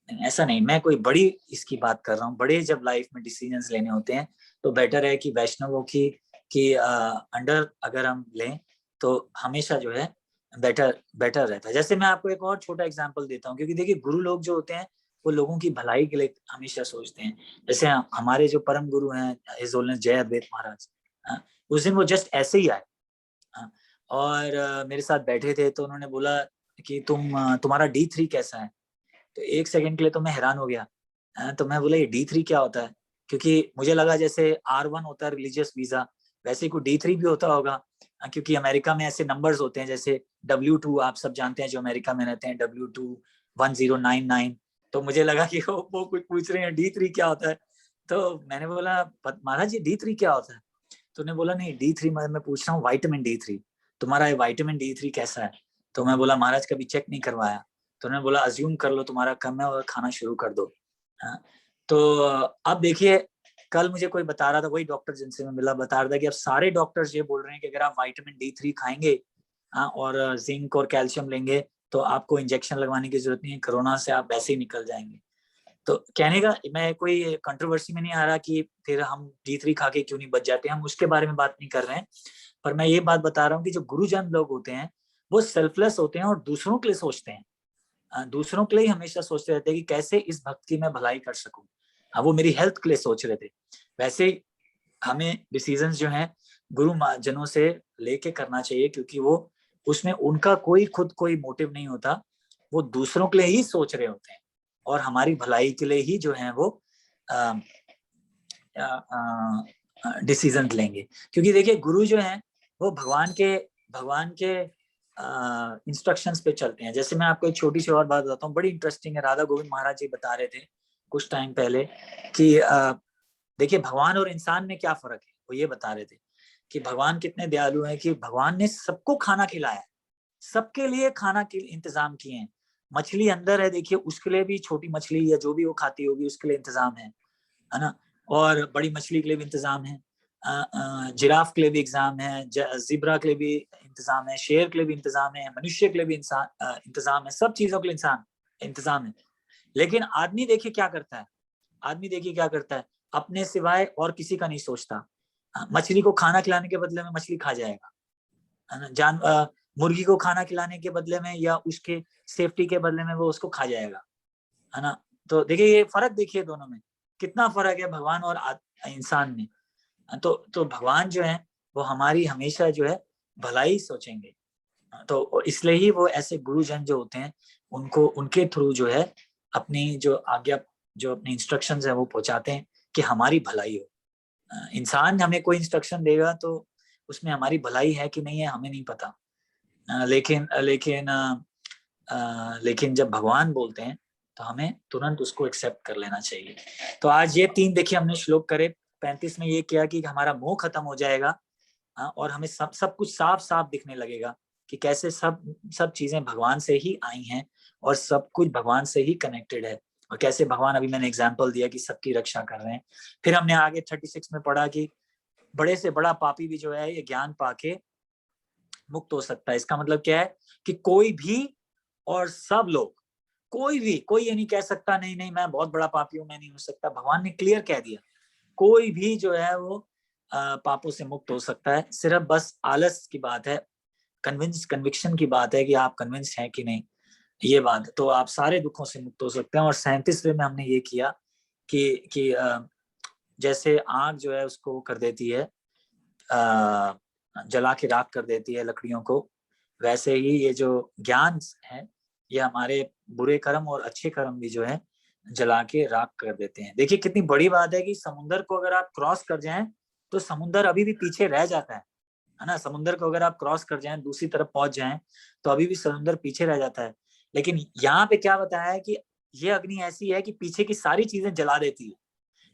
ऐसा नहीं, मैं कोई बड़ी इसकी बात कर रहा हूँ। बड़े जब लाइफ में डिसीजंस लेने होते हैं, तो बेटर है कि वैष्णवों की अंडर अगर हम लें, तो हमेशा जो है बेटर रहता है। जैसे मैं आपको एक और छोटा एग्जांपल देता हूँ, क्योंकि देखिए, गुरु लोग जो होते हैं वो लोगों की भलाई के लिए हमेशा सोचते हैं। जैसे हमारे जो परम गुरु हैं, हिज होलीनेस जय अद्वैत महाराज, उस दिन वो जस्ट ऐसे ही आए, और मेरे साथ बैठे थे, तो उन्होंने बोला कि तुम्हारा D3 कैसा है? तो एक सेकंड के लिए तो मैं हैरान हो गया। तो मैं बोला ये D3 क्या होता है? क्योंकि मुझे लगा जैसे R1 होता है रिलीजियस वीजा, वैसे कोई D3 भी होता होगा, क्योंकि अमेरिका में ऐसे नंबर्स होते हैं, जैसे W2 आप सब जानते हैं जो अमेरिका में रहते हैं, W2 1099। तो मुझे लगा कि वो कुछ पूछ रहे हैं D3 क्या होता है। तो मैंने बोला महाराज ये D3 क्या होता है? तो उन्होंने बोला नहीं, D3 मैं पूछ रहा हूँ वाइटामिन D3, तुम्हारा ये वाइटामिन D3 कैसा है? तो मैं बोला महाराज कभी चेक नहीं करवाया। तो उन्होंने बोला अज्यूम कर लो तुम्हारा कम है और खाना शुरू कर दो। तो अब देखिए, कल मुझे कोई बता रहा था, वही डॉक्टर जिनसे मैं मिला, बता रहा था कि अब सारे डॉक्टर्स ये बोल रहे हैं कि अगर आप वाइटामिन D3 खाएंगे और जिंक और कैल्शियम लेंगे, तो आपको इंजेक्शन लगवाने की जरूरत नहीं है, कोरोना से आप वैसे ही निकल जाएंगे। तो कहने का मैं कोई कंट्रोवर्सी में नहीं आ रहा कि फिर हम D3 खा के क्यों नहीं बच जाते, हम उसके बारे में बात नहीं कर रहे हैं। पर मैं ये बात बता रहा हूँ कि जो गुरुजन लोग होते हैं वो सेल्फलेस होते हैं और दूसरों के लिए सोचते हैं, दूसरों के लिए हमेशा सोचते रहते हैं कि कैसे इस भक्त की मैं भलाई कर सकूं। वो मेरी हेल्थ के लिए सोच रहे थे। वैसे ही हमें डिसीजंस जो हैं गुरु जनों से लेके करना चाहिए, क्योंकि वो उसमें उनका कोई मोटिव नहीं होता, वो दूसरों के लिए ही सोच रहे होते हैं और हमारी भलाई के लिए ही जो है वो डिसीजन लेंगे। क्योंकि देखिए, गुरु जो है वो भगवान के इंस्ट्रक्शंस पे चलते हैं। जैसे मैं आपको एक छोटी सी और बात बताता हूँ, बड़ी इंटरेस्टिंग है। राधा गोविंद महाराज जी बता रहे थे कुछ टाइम पहले कि देखिए, भगवान और इंसान में क्या फर्क है। वो ये बता रहे थे कि भगवान कितने दयालु हैं कि भगवान ने सबको खाना खिलाया, सबके लिए खाना के इंतजाम किए हैं। मछली अंदर है, देखिए, उसके लिए भी, छोटी मछली या जो भी वो खाती होगी उसके लिए इंतजाम है ना? और बड़ी मछली के लिए भी इंतजाम है। जिराफ के लिए भी एग्जाम है, जिब्रा के लिए भी इंतजाम है, शेर के लिए भी इंतजाम है, मनुष्य के लिए भी इंतजाम है, सब चीजों के लिए इंतजाम है। लेकिन आदमी देखिए क्या करता है, आदमी देखिए क्या करता है, अपने सिवाय और किसी का नहीं सोचता। मछली को खाना खिलाने के बदले में मछली खा जाएगा, है ना। मुर्गी को खाना खिलाने के बदले में या उसके सेफ्टी के बदले में वो उसको खा जाएगा, है ना। तो देखिए ये फर्क देखिए दोनों में कितना फर्क है, भगवान और इंसान में। तो भगवान जो है वो हमारी हमेशा जो है भलाई सोचेंगे। तो इसलिए ही वो ऐसे गुरुजन जो होते हैं उनको उनके थ्रू जो है अपनी जो आज्ञा, जो अपनी इंस्ट्रक्शंस है वो पहुंचाते हैं कि हमारी भलाई हो। इंसान हमें कोई इंस्ट्रक्शन देगा तो उसमें हमारी भलाई है कि नहीं है हमें नहीं पता। लेकिन जब भगवान बोलते हैं तो हमें तुरंत उसको एक्सेप्ट कर लेना चाहिए। तो आज ये 3 देखिए हमने श्लोक करे। 35 में ये किया कि हमारा मोह खत्म हो जाएगा, और हमें सब कुछ साफ साफ दिखने लगेगा कि कैसे सब चीजें भगवान से ही आई हैं और सब कुछ भगवान से ही कनेक्टेड है, और कैसे भगवान, अभी मैंने एग्जांपल दिया कि सबकी रक्षा कर रहे हैं। फिर हमने आगे 36 में पढ़ा कि बड़े से बड़ा पापी भी जो है ये ज्ञान पाके मुक्त हो सकता है। इसका मतलब क्या है कि कोई भी और सब लोग, कोई ये नहीं कह सकता नहीं नहीं मैं बहुत बड़ा पापी हूं, मैं नहीं हो सकता। भगवान ने क्लियर कह दिया कोई भी जो है वो पापों से मुक्त हो सकता है। सिर्फ बस आलस की बात है, कन्विक्शन की बात है कि आप कन्विंस्ड हैं कि नहीं, ये बात। तो आप सारे दुखों से मुक्त हो सकते हैं। और 37वें में हमने ये किया कि जैसे आग जो है उसको कर देती है, जला के राख कर देती है लकड़ियों को, वैसे ही ये जो ज्ञान है ये हमारे बुरे कर्म और अच्छे कर्म भी जो है जला के राख कर देते हैं। देखिए कितनी बड़ी बात है कि समुद्र को अगर आप क्रॉस कर जाएं तो समुद्र अभी भी पीछे रह जाता है ना। समुद्र को अगर आप क्रॉस कर जाएं, दूसरी तरफ पहुंच जाएं, तो अभी भी समुद्र पीछे रह जाता है। लेकिन यहाँ पे क्या बताया है कि ये अग्नि ऐसी है कि पीछे की सारी चीजें जला देती है।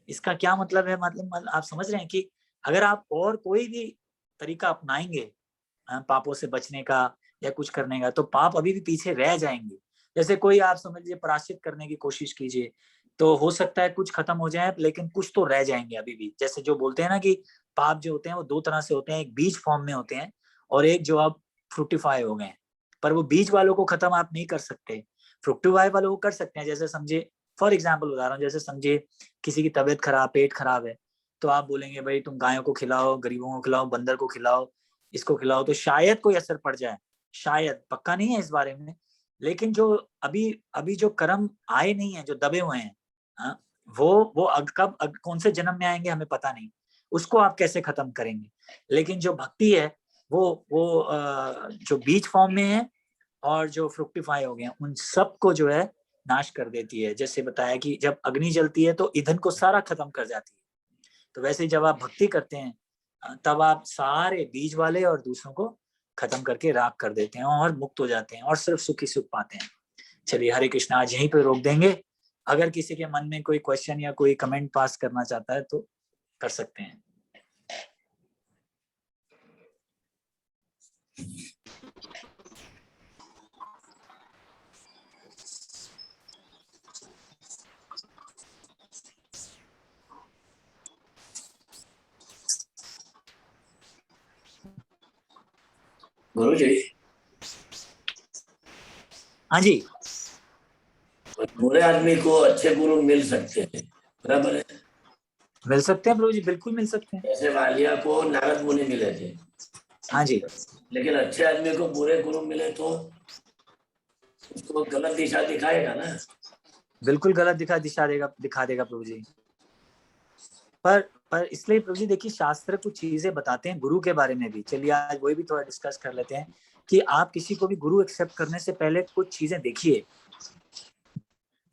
इसका क्या मतलब है, मतलब आप समझ रहे हैं कि अगर आप और कोई भी तरीका अपनाएंगे पापों से बचने का या कुछ करने का, तो पाप अभी भी पीछे रह जाएंगे। जैसे कोई आप समझ लीजिए प्रायश्चित करने की कोशिश कीजिए, तो हो सकता है कुछ खत्म हो जाए लेकिन कुछ तो रह जाएंगे अभी भी। जैसे जो बोलते हैं ना कि पाप जो होते हैं वो 2 तरह से होते हैं, एक बीज फॉर्म में होते हैं और एक जो अब फ्रूटिफाई हो गए। पर वो बीज वालों को खत्म आप नहीं कर सकते, फ्रूटिफाई वालों को कर सकते हैं। जैसे समझे, फॉर एग्जाम्पल उदाहरण, जैसे समझे किसी की तबीयत खराब, पेट खराब है, तो आप बोलेंगे भाई तुम गायों को खिलाओ, गरीबों को खिलाओ, बंदर को खिलाओ, इसको खिलाओ, तो शायद कोई असर पड़ जाए, शायद, पक्का नहीं है इस बारे में। लेकिन जो अभी जो कर्म आए नहीं है, जो दबे हुए हैं, वो कब कौन से जन्म में आएंगे हमें पता नहीं, उसको आप कैसे खत्म करेंगे। लेकिन जो भक्ति है वो जो बीज फॉर्म में है और जो फ्रुक्टिफाई हो गए हैं, उन सबको जो है नाश कर देती है। जैसे बताया कि जब अग्नि जलती है तो ईंधन को सारा खत्म कर जाती है। तो वैसे जब आप भक्ति करते हैं तब आप सारे बीज वाले और दूसरों को खत्म करके राख कर देते हैं और मुक्त हो जाते हैं और सिर्फ सुखी सुख पाते हैं। चलिए, हरे कृष्णा, आज यहीं पे रोक देंगे। अगर किसी के मन में कोई क्वेश्चन या कोई कमेंट पास करना चाहता है तो कर सकते हैं। गुरु जी, हाँ जी, बुरे आदमी को अच्छे गुरु मिल सकते हैं, बराबर है। मिल सकते हैं प्रभु जी, बिल्कुल मिल सकते हैं। जैसे वालिया को नारद मुनि मिले थे, हाँ जी, लेकिन अच्छे आदमी को बुरे गुरु मिले तो उसको गलत दिशा दिखाएगा ना। बिल्कुल गलत दिखा देगा प्रभु जी। पर इसलिए प्रभु जी देखिए, शास्त्र कुछ चीजें बताते हैं गुरु के बारे में भी। चलिए आज वही भी थोड़ा डिस्कस कर लेते हैं कि आप किसी को भी गुरु एक्सेप्ट करने से पहले कुछ चीजें देखिए।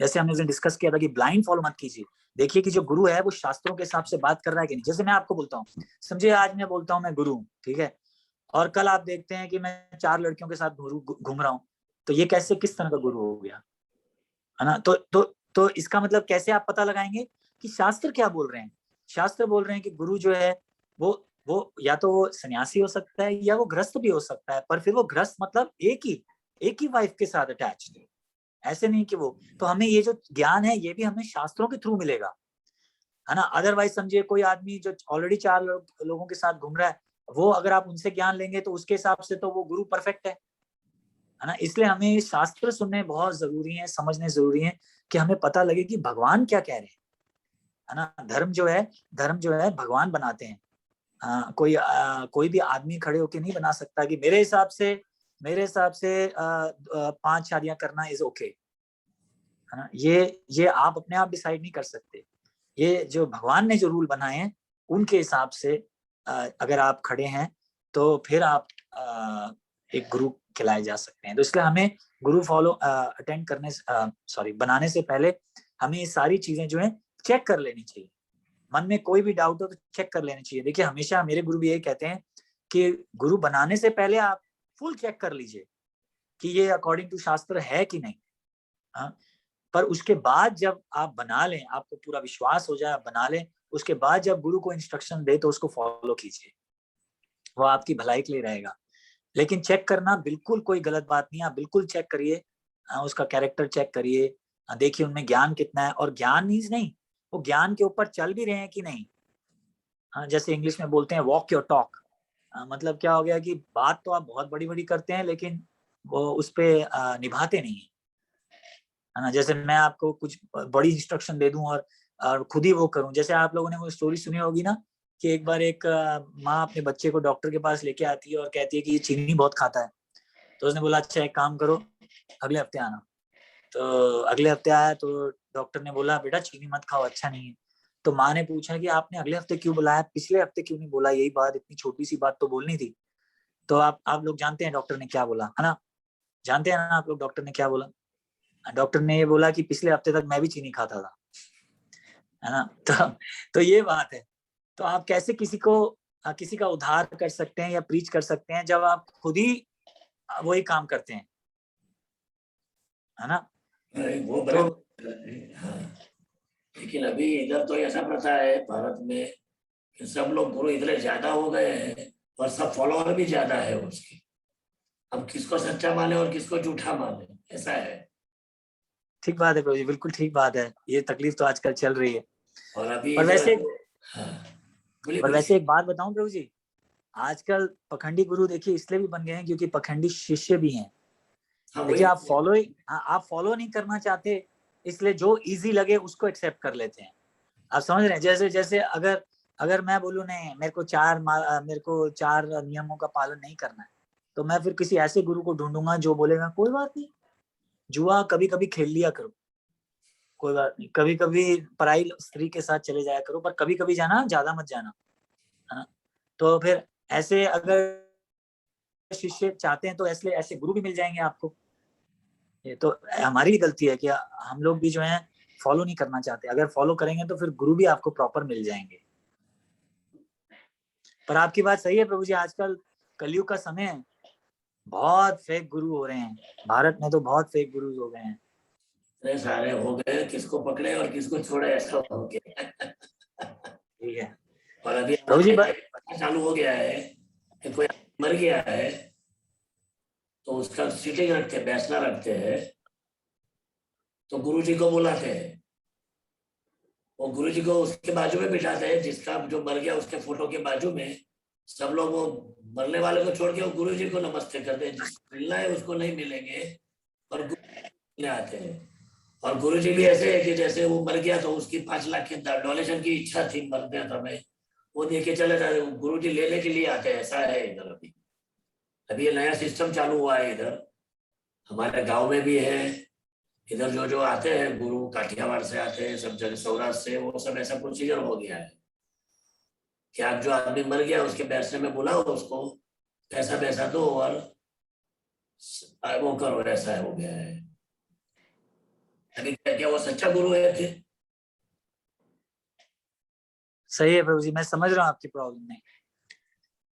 जैसे हमने डिस्कस किया था कि ब्लाइंड फॉलो मत कीजिए। देखिए कि जो गुरु है वो शास्त्रों के हिसाब से बात कर रहा है कि नहीं। जैसे मैं आपको बोलता हूँ, समझिए आज मैं बोलता हूँ मैं गुरु हूँ, ठीक है, और कल आप देखते हैं कि मैं 4 लड़कियों के साथ घूम रहा हूँ, तो ये कैसे, किस तरह का गुरु हो गया, है ना। तो इसका मतलब कैसे आप पता लगाएंगे कि शास्त्र क्या बोल रहे हैं। शास्त्र बोल रहे हैं कि गुरु जो है वो या तो वो सन्यासी हो सकता है या वो गृहस्थ भी हो सकता है, पर फिर वो गृहस्थ मतलब एक ही वाइफ के साथ अटैच्ड है, ऐसे नहीं कि वो। तो हमें ये जो ज्ञान है ये भी हमें शास्त्रों के थ्रू मिलेगा। है ना। अदरवाइज समझिए कोई आदमी जो ऑलरेडी 4 लोगों के साथ घूम रहा है, वो अगर आप उनसे ज्ञान लेंगे तो उसके हिसाब से तो वो गुरु परफेक्ट है ना। इसलिए हमें शास्त्र सुनने बहुत जरूरी है, समझने जरूरी है कि हमें पता लगे कि भगवान क्या कह रहे हैं, है ना। धर्म जो है भगवान बनाते हैं। कोई भी आदमी खड़े होके नहीं बना सकता कि मेरे हिसाब से 5 शादियां करना इज ओके, है ना। ये आप अपने आप डिसाइड नहीं कर सकते। ये जो भगवान ने जो रूल बनाए हैं उनके हिसाब से अगर आप खड़े हैं तो फिर आप एक गुरु खिलाए जा सकते हैं। तो इसलिए हमें गुरु बनाने से पहले हमें ये सारी चीजें जो है चेक कर लेनी चाहिए। मन में कोई भी डाउट हो तो चेक कर लेनी चाहिए। देखिए हमेशा मेरे गुरु भी यही कहते हैं कि गुरु बनाने से पहले आप फुल चेक कर लीजिए कि ये अकॉर्डिंग टू शास्त्र है कि नहीं। हाँ, पर उसके बाद जब आप बना लें, आपको पूरा विश्वास हो जाए, आप बना लें, उसके बाद जब गुरु को इंस्ट्रक्शन दे तो उसको फॉलो कीजिए, वो आपकी भलाई के लिए रहेगा। लेकिन चेक करना बिल्कुल कोई गलत बात नहीं है, आप बिल्कुल चेक करिए, उसका कैरेक्टर चेक करिए, देखिए उनमें ज्ञान कितना है। और ज्ञान मीन्स नहीं वो ज्ञान के ऊपर चल भी रहे हैं कि नहीं। जैसे इंग्लिश में बोलते हैं वॉक योर टॉक, मतलब क्या हो गया कि बात तो आप बहुत बड़ी बड़ी करते हैं लेकिन वो उस पे निभाते नहीं है ना। जैसे मैं आपको कुछ बड़ी इंस्ट्रक्शन दे दूं और खुद ही वो करूं। जैसे आप लोगों ने वो स्टोरी सुनी होगी ना कि एक बार एक माँ अपने बच्चे को डॉक्टर के पास लेके आती है और कहती है कि ये चीनी बहुत खाता है। तो उसने बोला अच्छा एक काम करो अगले हफ्ते आना। तो अगले हफ्ते आया तो डॉक्टर ने बोला बेटा चीनी मत खाओ, अच्छा नहीं है। तो माँ ने पूछा कि आपने अगले हफ्ते क्यों बुलाया, पिछले हफ्ते क्यों नहीं बोला, यही बात इतनी छोटी सी बात तो बोलनी थी। तो आप लोग जानते हैं डॉक्टर ने क्या बोला, है ना। जानते हैं ना आप लोग डॉक्टर ने क्या बोला। डॉक्टर ने ये बोला कि पिछले हफ्ते तक मैं भी चीनी खाता था, है ना। तो ये बात है। तो आप कैसे किसी का उद्धार कर सकते हैं या प्रीच कर सकते हैं जब आप खुद ही वही काम करते हैं, है ना। वो बराबर हाँ। लेकिन अभी इधर तो ऐसा प्रथा है भारत में कि सब लोग गुरु इतने ज्यादा हो गए हैं और सब फॉलोअर भी ज्यादा है उसके। अब किसको सच्चा माने और किसको झूठा माने, ऐसा है। ठीक बात है प्रभु जी, बिल्कुल ठीक बात है। ये तकलीफ तो आजकल चल रही है। और अभी पर वैसे हाँ, एक बात बताऊं प्रभु जी, आजकल पखंडी गुरु देखिए इसलिए भी बन गए हैं क्योंकि पखंडी शिष्य भी हैं। हाँ, देखिए आप फॉलो नहीं करना चाहते, इसलिए जो इजी लगे उसको एक्सेप्ट कर लेते हैं। आप समझ रहे हैं। जैसे अगर मैं बोलूं नहीं मेरे को 4 नियमों का पालन नहीं करना है, तो मैं फिर किसी ऐसे गुरु को ढूंढूंगा जो बोलेगा कोई बात नहीं, जुआ कभी कभी खेल लिया करो, कोई बात नहीं, कभी कभी पराई स्त्री के साथ चले जाया करो, पर कभी कभी जाना, ज्यादा मत जाना, है ना। तो फिर ऐसे अगर शिष्य चाहते हैं तो ऐसे गुरु भी मिल जाएंगे आपको। ये तो हमारी ही गलती है कि हम लोग भी जो है फॉलो नहीं करना चाहते। अगर फॉलो करेंगे तो फिर गुरु भी आपको प्रॉपर मिल जाएंगे। पर आपकी बात सही है प्रभु जी, आजकल कलयुग का समय है, बहुत फेक गुरु हो रहे हैं। भारत में तो बहुत फेक गुरु हो गए हैं। इतने सारे हो गए, किसको पकड़े और किसको छोड़े, ऐसा हो गया। ठीक है और अभी प्रभु जी। चालू हो गया है कि कोई मर गया है तो उसका सीटिंग रखते हैं, बैठना रखते हैं, तो गुरु जी को बुलाते हैं। वो गुरु जी को उसके बाजू में बिठाते हैं, जिसका जो मर गया उसके फोटो के बाजू में। सब लोग वो मरने वाले को छोड़ के वो गुरु जी को नमस्ते करते हैं। जिसको मिलना है उसको नहीं मिलेंगे और गुरु आते हैं। और गुरु जी भी ऐसे है कि जैसे वो मर गया तो उसकी 5 लाख की डोनेशन की इच्छा थी मरते समय, वो दे के चले जाते। गुरु जी लेने के लिए आते हैं, ऐसा है इधर। अभी ये नया सिस्टम चालू हुआ है इधर, हमारे गांव में भी है। इधर जो आते हैं गुरु काठियावाड़ से आते हैं, सब जगह सौराष्ट्र से, वो सब ऐसा प्रोसीजर हो गया है कि आप जो आदमी मर गया उसके बैठने में बुलाओ, उसको पैसा पैसा दो और वो करो, ऐसा हो गया है। अभी क्या वो सच्चा गुरु है फिर? सही है प्रभु जी, मैं समझ रहा हूँ आपकी प्रॉब्लम में।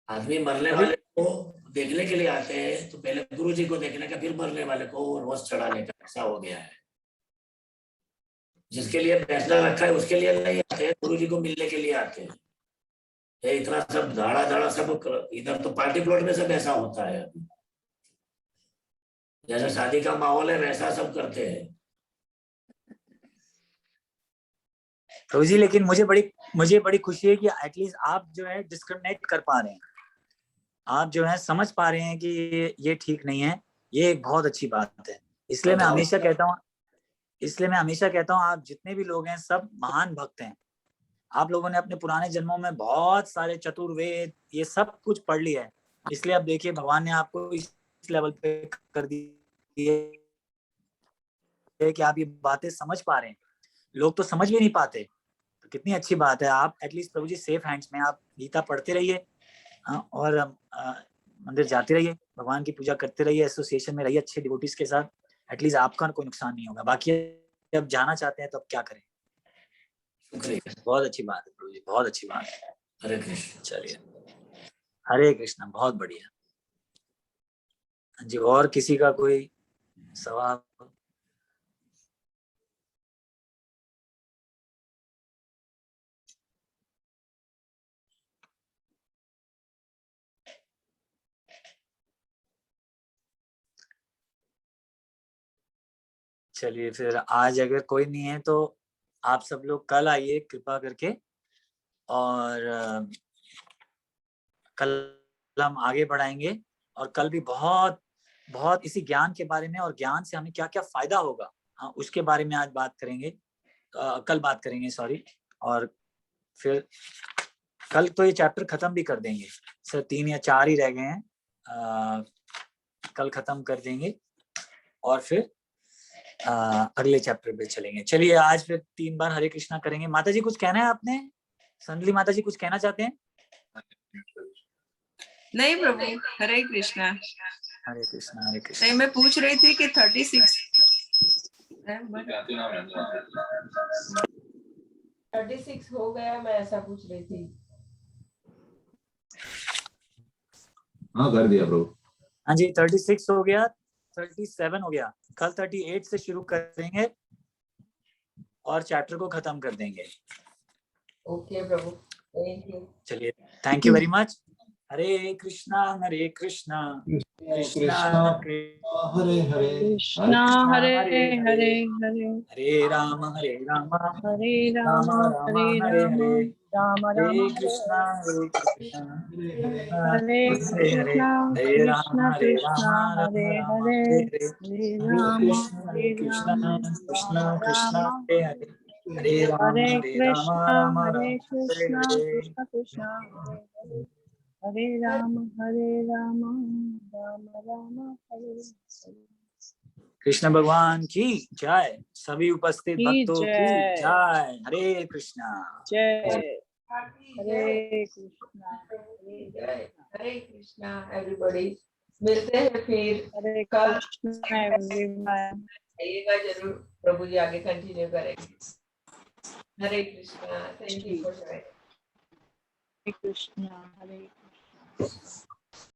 आदमी मरने वाले को देखने के लिए आते हैं तो पहले गुरु जी को देखने का, फिर मरने वाले को रोज चढ़ाने का, ऐसा हो गया है। जिसके लिए फैसला रखा है उसके लिए नहीं आते हैं, गुरु जी को मिलने के लिए आते हैं। ये इतना सब धाड़ा धाड़ा सब इधर तो पार्टी प्लॉट में सब ऐसा होता है। अभी जैसा शादी का माहौल है वैसा सब करते हैं। प्रभु जी, लेकिन मुझे बड़ी खुशी है कि एटलीस्ट आप जो है डिस्क्रिमिनेट कर पा रहे हैं, आप जो है समझ पा रहे हैं कि ये ठीक नहीं है, ये एक बहुत अच्छी बात है। इसलिए मैं हमेशा कहता हूँ आप जितने भी लोग हैं सब महान भक्त हैं। आप लोगों ने अपने पुराने जन्मों में बहुत सारे चतुर्वेद ये सब कुछ पढ़ लिया है, इसलिए अब देखिए भगवान ने आपको इस लेवल पे कर दिया है कि आप ये बातें समझ पा रहे हैं। लोग तो समझ भी नहीं पाते, तो कितनी अच्छी बात है। आप एटलीस्ट प्रभु जी सेफ हैंड्स में, आप गीता पढ़ते रहिए और मंदिर जाते रहिए, भगवान की पूजा करते रहिए, एसोसिएशन में रहिए अच्छे डिवोटीज के साथ, एटलीस्ट आपका कोई नुकसान नहीं होगा। बाकी अब जाना चाहते हैं तो अब क्या करें। बहुत अच्छी बात है प्रभु जी, बहुत अच्छी बात है। हरे कृष्ण। चलिए, हरे कृष्णा, बहुत बढ़िया जी। और किसी का कोई सवाल? चलिए फिर आज अगर कोई नहीं है तो आप सब लोग कल आइए कृपा करके, और कल हम आगे बढ़ाएंगे, और कल भी बहुत बहुत इसी ज्ञान के बारे में और ज्ञान से हमें क्या क्या फायदा होगा, हाँ उसके बारे में आज बात करेंगे, कल बात करेंगे सॉरी। और फिर कल तो ये चैप्टर खत्म भी कर देंगे सर, 3 या 4 ही रह गए हैं, कल खत्म कर देंगे और फिर अगले चैप्टर पे चलेंगे। चलिए आज फिर 3 बार हरे कृष्णा करेंगे। माता जी कुछ कहना है आपने? संदली माता जी कुछ कहना चाहते हैं? नहीं प्रभु, हरे कृष्णा। हरे कृष्णा हरे कृष्णा। नहीं, मैं पूछ रही थी कि 36 हो गया, मैं ऐसा पूछ रही थी। हाँ कर दिया प्रभु। हाँ जी 36 हो गया, 37 हो गया, कल 38 से शुरू करेंगे और चैप्टर को खत्म कर देंगे। ओके प्रभु, थैंक यू। चलिए, thank you very much. Hare Krishna Krishna Hare Hare Krishna Hare Hare Hare Hare Ram Hare Ram Ram Hare Hare Ram Hare, Ram Hare Ram Krishna Hare Hare Krishna Hare Krishna Ram Hare Ram Hare Hare Hare Hare Ram Krishna Krishna Krishna Hare Hare, Hare Hare Ram Krishna Ram Hare Hare Krishna Hare. Krishna Krishna Hare Ram Ram Ram Hare हरे। कृष्ण भगवान की जय, सभी उपस्थित की भक्तों की जय। जय। हरे कृष्णा। जय हरे कृष्णा हरे कृष्णा एवरीबॉडी। मिलते हैं फिर हरे कल। कृष्णा एवरीवन। आइएगा जरूर, प्रभु जी आगे कंटिन्यू करेंगे। Hare Krishna, thank you for joining. Hare Krishna Hare Krishna.